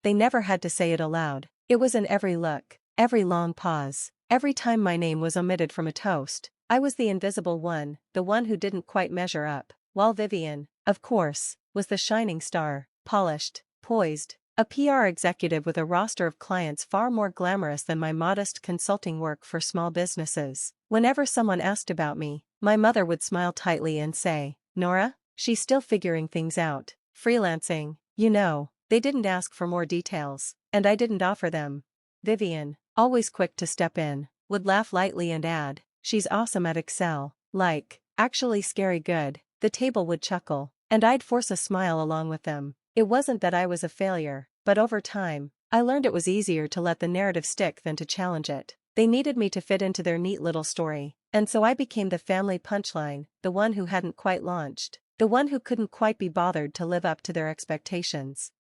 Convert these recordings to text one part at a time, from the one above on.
They never had to say it aloud. It was in every look, every long pause, every time my name was omitted from a toast. I was the invisible one, the one who didn't quite measure up, while Vivien, of course, was the shining star, polished, poised, a PR executive with a roster of clients far more glamorous than my modest consulting work for small businesses. Whenever someone asked about me, my mother would smile tightly and say, "Nora? She's still figuring things out. Freelancing, you know." They didn't ask for more details, and I didn't offer them. Vivien, always quick to step in, would laugh lightly and add, "She's awesome at Excel, like, actually scary good." The table would chuckle, and I'd force a smile along with them. It wasn't that I was a failure, but over time, I learned it was easier to let the narrative stick than to challenge it. They needed me to fit into their neat little story, and so I became the family punchline, the one who hadn't quite launched, the one who couldn't quite be bothered to live up to their expectations.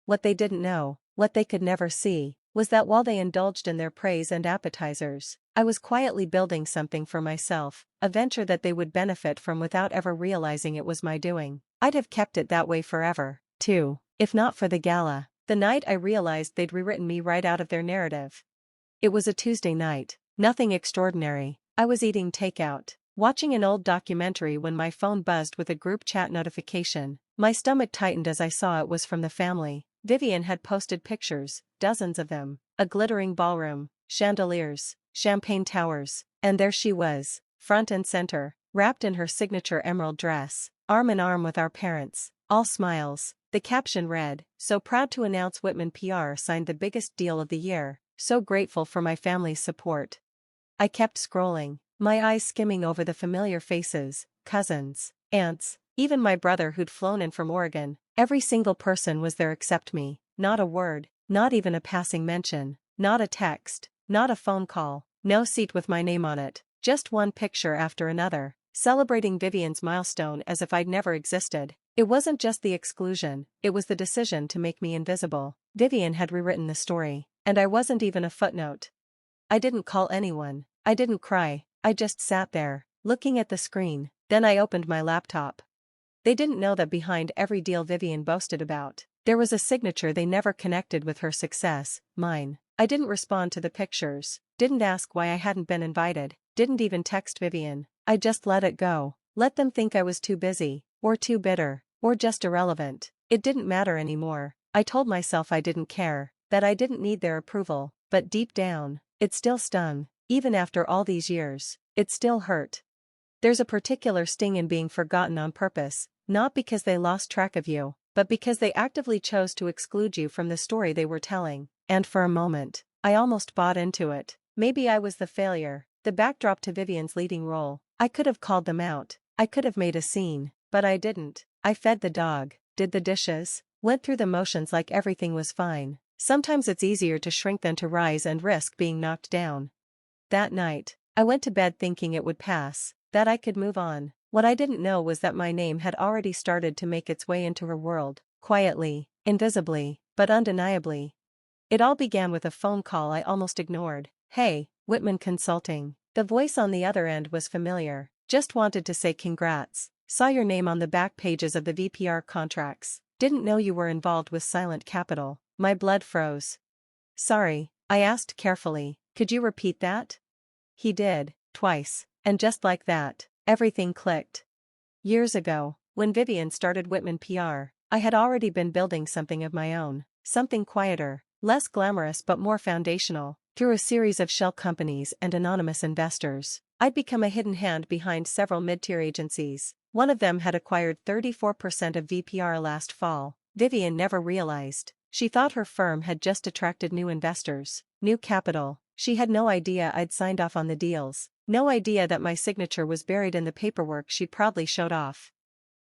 What they didn't know, what they could never see, was that while they indulged in their praise and appetizers, I was quietly building something for myself, a venture that they would benefit from without ever realizing it was my doing. I'd have kept it that way forever, too, if not for the gala, the night I realized they'd rewritten me right out of their narrative. It was a Tuesday night, nothing extraordinary. I was eating takeout, watching an old documentary when my phone buzzed with a group chat notification. My stomach tightened as I saw it was from the family. Vivien had posted pictures, dozens of them, a glittering ballroom, chandeliers, champagne towers, and there she was, front and center, wrapped in her signature emerald dress, arm in arm with our parents, all smiles. The caption read, "So proud to announce Whitman PR signed the biggest deal of the year, so grateful for my family's support." I kept scrolling, my eyes skimming over the familiar faces, cousins, aunts, even my brother who'd flown in from Oregon. Every single person was there except me, not a word, not even a passing mention, not a text, not a phone call, no seat with my name on it, just one picture after another, celebrating Vivien's milestone as if I'd never existed. It wasn't just the exclusion, it was the decision to make me invisible. Vivien had rewritten the story, and I wasn't even a footnote. I didn't call anyone, I didn't cry, I just sat there, looking at the screen. Then I opened my laptop. They didn't know that behind every deal Vivien boasted about, there was a signature they never connected with her success, mine. I didn't respond to the pictures, didn't ask why I hadn't been invited, didn't even text Vivien. I just let it go, let them think I was too busy, or too bitter, or just irrelevant. It didn't matter anymore. I told myself I didn't care, that I didn't need their approval, but deep down, it still stung. Even after all these years, it still hurt. There's a particular sting in being forgotten on purpose, not because they lost track of you, but because they actively chose to exclude you from the story they were telling. And for a moment, I almost bought into it. Maybe I was the failure, the backdrop to Vivien's leading role. I could have called them out, I could have made a scene, but I didn't. I fed the dog, did the dishes, went through the motions like everything was fine. Sometimes it's easier to shrink than to rise and risk being knocked down. That night, I went to bed thinking it would pass, that I could move on. What I didn't know was that my name had already started to make its way into her world, quietly, invisibly, but undeniably. It all began with a phone call I almost ignored. "Hey, Whitman Consulting." The voice on the other end was familiar. "Just wanted to say congrats. Saw your name on the back pages of the VPR contracts. Didn't know you were involved with Silent Capital." My blood froze. "Sorry," I asked carefully, "could you repeat that?" He did, twice, and just like that, everything clicked. Years ago, when Vivien started Whitman PR, I had already been building something of my own, something quieter, less glamorous but more foundational. Through a series of shell companies and anonymous investors, I'd become a hidden hand behind several mid-tier agencies. One of them had acquired 34% of VPR last fall. Vivien never realized. She thought her firm had just attracted new investors, new capital. She had no idea I'd signed off on the deals, no idea that my signature was buried in the paperwork she proudly showed off.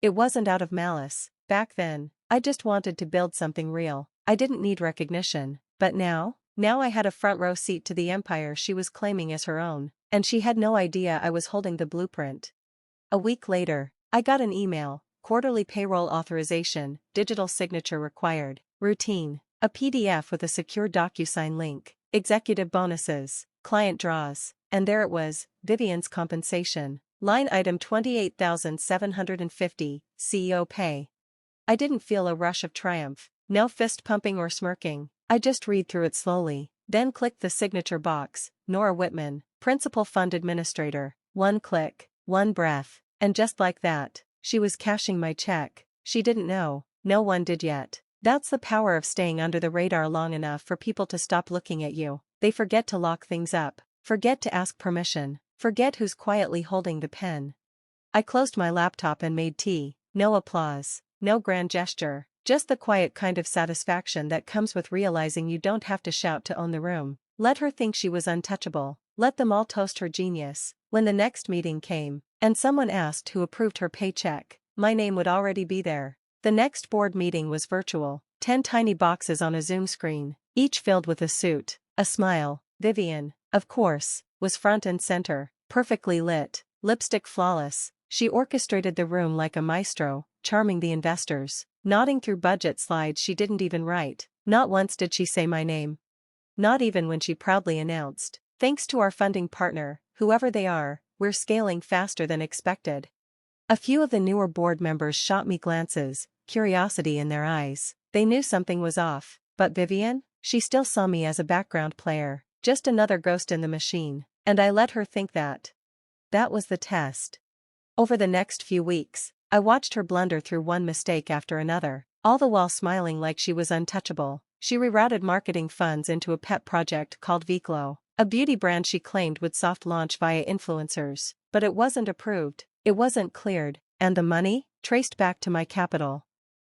It wasn't out of malice. Back then, I just wanted to build something real. I didn't need recognition. But now I had a front row seat to the empire she was claiming as her own, and she had no idea I was holding the blueprint. A week later, I got an email, quarterly payroll authorization, digital signature required, routine, a PDF with a secure DocuSign link, executive bonuses, client draws, and there it was, Vivien's compensation, line item 28,750, CEO pay. I didn't feel a rush of triumph, No fist pumping or smirking. I just read through it slowly, then clicked the signature box, Nora Whitman, Principal Fund Administrator. One click, one breath, and just like that, she was cashing my check. She didn't know, no one did yet. That's the power of staying under the radar long enough for people to stop looking at you. They forget to lock things up, forget to ask permission, forget who's quietly holding the pen. I closed my laptop and made tea. No applause, no grand gesture, just the quiet kind of satisfaction that comes with realizing you don't have to shout to own the room. Let her think she was untouchable, let them all toast her genius. When the next meeting came, and someone asked who approved her paycheck, my name would already be there. The next board meeting was virtual, 10 tiny boxes on a Zoom screen, each filled with a suit, a smile. Vivien, of course, was front and center, perfectly lit, lipstick flawless. She orchestrated the room like a maestro, charming the investors, nodding through budget slides she didn't even write. Not once did she say my name. Not even when she proudly announced, "Thanks to our funding partner, whoever they are, we're scaling faster than expected." A few of the newer board members shot me glances, curiosity in their eyes. They knew something was off, but Vivien? She still saw me as a background player, just another ghost in the machine, and I let her think that. That was the test. Over the next few weeks, I watched her blunder through one mistake after another, all the while smiling like she was untouchable. She rerouted marketing funds into a pet project called Viclo, a beauty brand she claimed would soft launch via influencers, but it wasn't approved, it wasn't cleared, and the money? Traced back to my capital.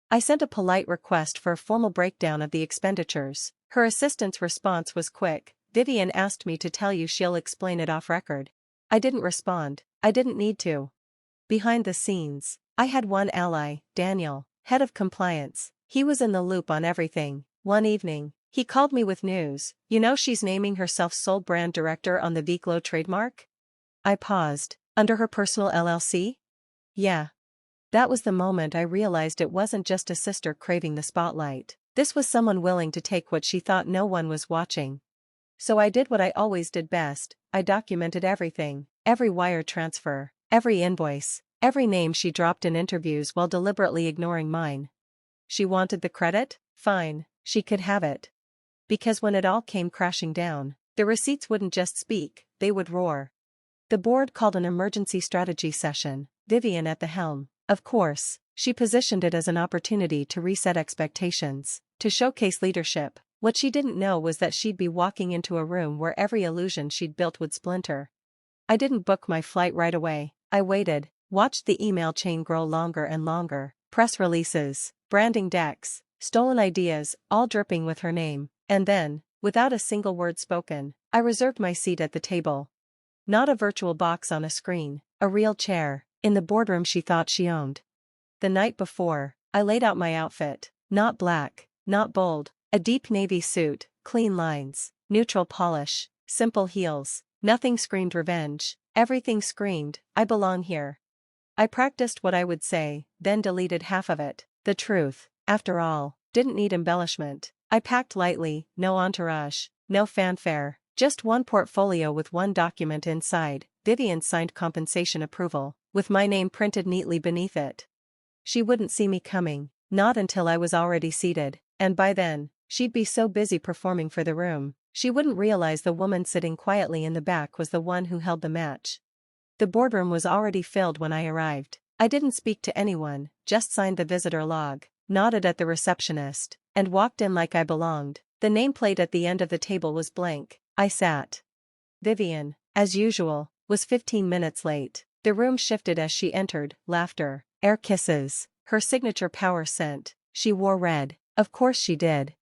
I sent a polite request for a formal breakdown of the expenditures. Her assistant's response was quick. "Vivien asked me to tell you she'll explain it off record." I didn't respond. I didn't need to. Behind the scenes, I had one ally, Daniel, head of compliance. He was in the loop on everything. One evening, he called me with news. "You know she's naming herself sole brand director on the Viclo trademark?" I paused. Under her personal LLC? Yeah. That was the moment I realized it wasn't just a sister craving the spotlight. This was someone willing to take what she thought no one was watching. So I did what I always did best. I documented everything, every wire transfer, every invoice, every name she dropped in interviews while deliberately ignoring mine. She wanted the credit? Fine, she could have it. Because when it all came crashing down, the receipts wouldn't just speak, they would roar. The board called an emergency strategy session, Vivien at the helm. Of course, she positioned it as an opportunity to reset expectations, to showcase leadership. What she didn't know was that she'd be walking into a room where every illusion she'd built would splinter. I didn't book my flight right away. I waited, watched the email chain grow longer and longer, press releases, branding decks, stolen ideas, all dripping with her name, and then, without a single word spoken, I reserved my seat at the table. Not a virtual box on a screen, a real chair, in the boardroom she thought she owned. The night before, I laid out my outfit, not black, not bold, a deep navy suit, clean lines, neutral polish, simple heels. Nothing screamed revenge, everything screamed, "I belong here." I practiced what I would say, then deleted half of it. The truth, after all, didn't need embellishment. I packed lightly, no entourage, no fanfare, just one portfolio with one document inside, Vivien's signed compensation approval, with my name printed neatly beneath it. She wouldn't see me coming, not until I was already seated, and by then, she'd be so busy performing for the room, she wouldn't realize the woman sitting quietly in the back was the one who held the match. The boardroom was already filled when I arrived. I didn't speak to anyone, just signed the visitor log, nodded at the receptionist, and walked in like I belonged. The nameplate at the end of the table was blank. I sat. Vivien, as usual, was 15 minutes late. The room shifted as she entered, laughter, air kisses, her signature power scent. She wore red. Of course she did.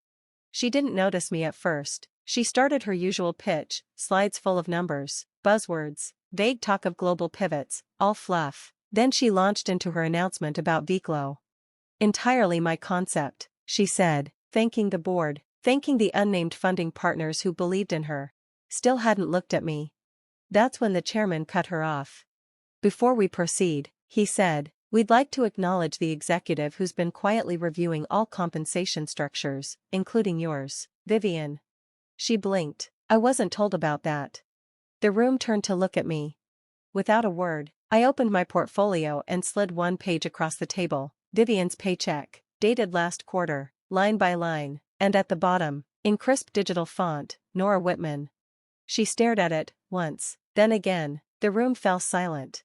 She didn't notice me at first. She started her usual pitch, slides full of numbers, buzzwords, vague talk of global pivots, all fluff. Then she launched into her announcement about Viclo. "Entirely my concept," she said, thanking the board, thanking the unnamed funding partners who believed in her. Still hadn't looked at me. That's when the chairman cut her off. "Before we proceed," he said, "we'd like to acknowledge the executive who's been quietly reviewing all compensation structures, including yours, Vivien." She blinked. I wasn't told about that. The room turned to look at me. Without a word, I opened my portfolio and slid one page across the table. Vivien's paycheck, dated last quarter, line by line, and at the bottom, in crisp digital font, Nora Whitman. She stared at it, once, then again. The room fell silent.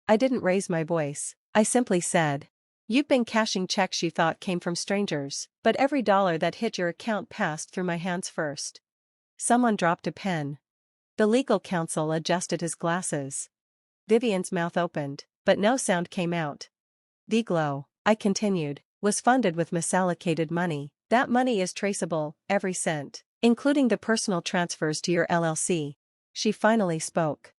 I didn't raise my voice. I simply said, "You've been cashing checks you thought came from strangers, but every dollar that hit your account passed through my hands first." Someone dropped a pen. The legal counsel adjusted his glasses. Vivien's mouth opened, but no sound came out. "Viglo," I continued, "was funded with misallocated money. That money is traceable, every cent, including the personal transfers to your LLC." She finally spoke.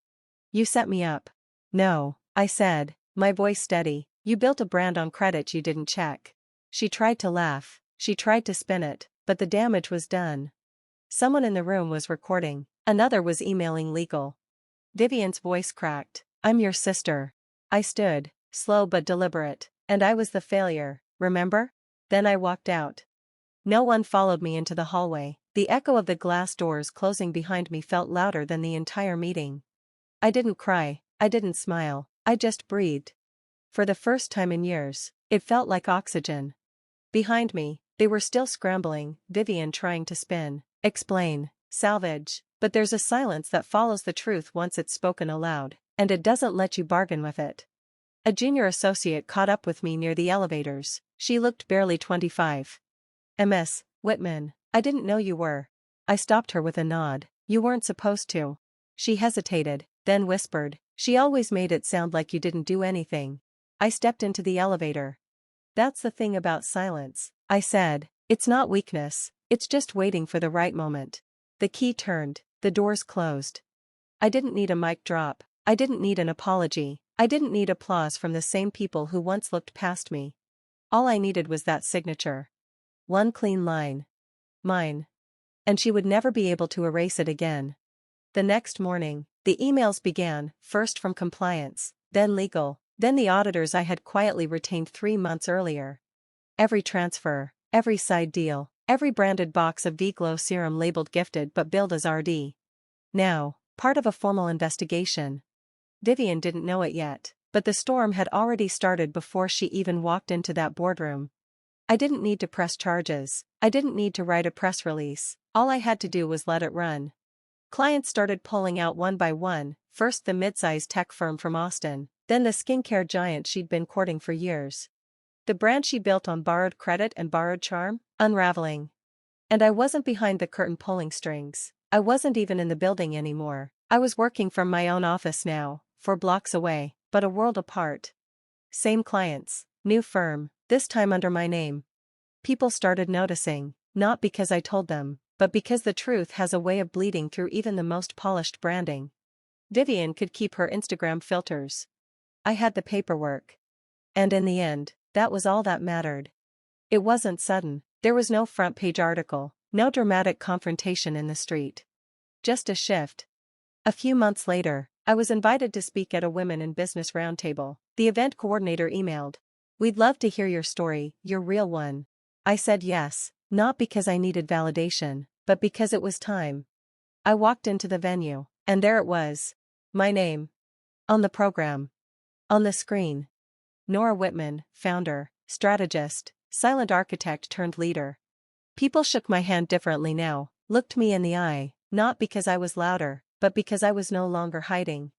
"You set me up." "No," I said, my voice steady. "You built a brand on credit you didn't check." She tried to laugh. She tried to spin it, but the damage was done. Someone in the room was recording. Another was emailing legal. Vivien's voice cracked. "I'm your sister." I stood, slow but deliberate, and I was the failure, remember? Then I walked out. No one followed me into the hallway. The echo of the glass doors closing behind me felt louder than the entire meeting. I didn't cry, I didn't smile, I just breathed. For the first time in years, it felt like oxygen. Behind me, they were still scrambling, Vivien trying to spin, explain, salvage, but there's a silence that follows the truth once it's spoken aloud, and it doesn't let you bargain with it. A junior associate caught up with me near the elevators. She looked barely 25. "Miss Whitman, I didn't know you were." I stopped her with a nod. "You weren't supposed to." She hesitated, then whispered, "She always made it sound like you didn't do anything." I stepped into the elevator. "That's the thing about silence," I said. "It's not weakness, it's just waiting for the right moment." The key turned, the doors closed. I didn't need a mic drop. I didn't need an apology. I didn't need applause from the same people who once looked past me. All I needed was that signature. One clean line. Mine. And she would never be able to erase it again. The next morning, the emails began, first from compliance, then legal, then the auditors I had quietly retained 3 months earlier. Every transfer, every side deal, every branded box of V-Glow serum labeled gifted but billed as RD. Now, part of a formal investigation. Vivien didn't know it yet, but the storm had already started before she even walked into that boardroom. I didn't need to press charges. I didn't need to write a press release. All I had to do was let it run. Clients started pulling out one by one, first the mid-sized tech firm from Austin, then the skincare giant she'd been courting for years. The brand she built on borrowed credit and borrowed charm, unraveling. And I wasn't behind the curtain pulling strings. I wasn't even in the building anymore. I was working from my own office now, 4 blocks away, but a world apart. Same clients, new firm, this time under my name. People started noticing, not because I told them, but because the truth has a way of bleeding through even the most polished branding. Vivien could keep her Instagram filters. I had the paperwork. And in the end, that was all that mattered. It wasn't sudden. There was no front-page article, no dramatic confrontation in the street. Just a shift. A few months later, I was invited to speak at a Women in Business roundtable. The event coordinator emailed, "We'd love to hear your story, your real one." I said yes, not because I needed validation, but because it was time. I walked into the venue, and there it was. My name. On the program. On the screen. Nora Whitman, founder, strategist, silent architect turned leader. People shook my hand differently now, looked me in the eye, not because I was louder, but because I was no longer hiding.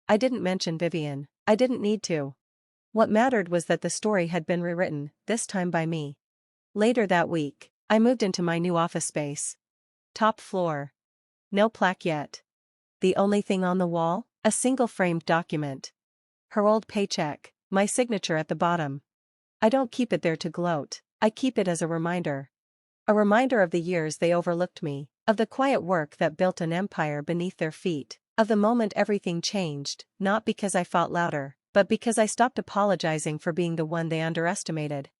I didn't mention Vivien. I didn't need to. What mattered was that the story had been rewritten, this time by me. Later that week, I moved into my new office space. Top floor. No plaque yet. The only thing on the wall? A single framed document. Her old paycheck, my signature at the bottom. I don't keep it there to gloat, I keep it as a reminder. A reminder of the years they overlooked me, of the quiet work that built an empire beneath their feet, of the moment everything changed, not because I fought louder, but because I stopped apologizing for being the one they underestimated.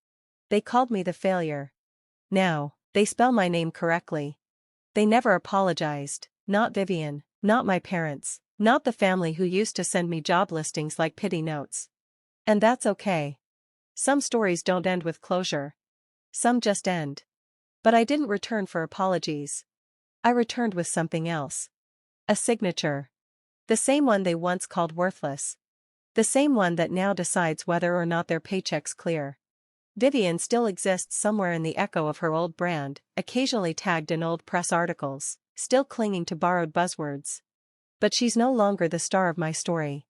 They called me the failure. Now, they spell my name correctly. They never apologized, not Vivien, not my parents, not the family who used to send me job listings like pity notes. And that's okay. Some stories don't end with closure. Some just end. But I didn't return for apologies. I returned with something else. A signature. The same one they once called worthless. The same one that now decides whether or not their paycheck's clear. Vivien still exists somewhere in the echo of her old brand, occasionally tagged in old press articles, still clinging to borrowed buzzwords. But she's no longer the star of my story.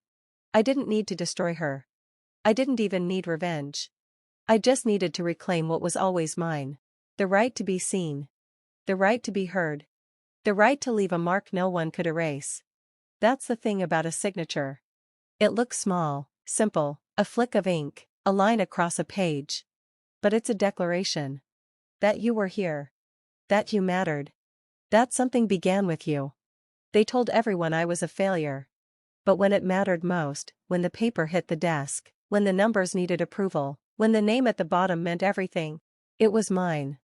I didn't need to destroy her. I didn't even need revenge. I just needed to reclaim what was always mine. The right to be seen. The right to be heard. The right to leave a mark no one could erase. That's the thing about a signature. It looks small, simple, a flick of ink, a line across a page. But it's a declaration. That you were here. That you mattered. That something began with you. They told everyone I was a failure. But when it mattered most, when the paper hit the desk, when the numbers needed approval, when the name at the bottom meant everything, it was mine.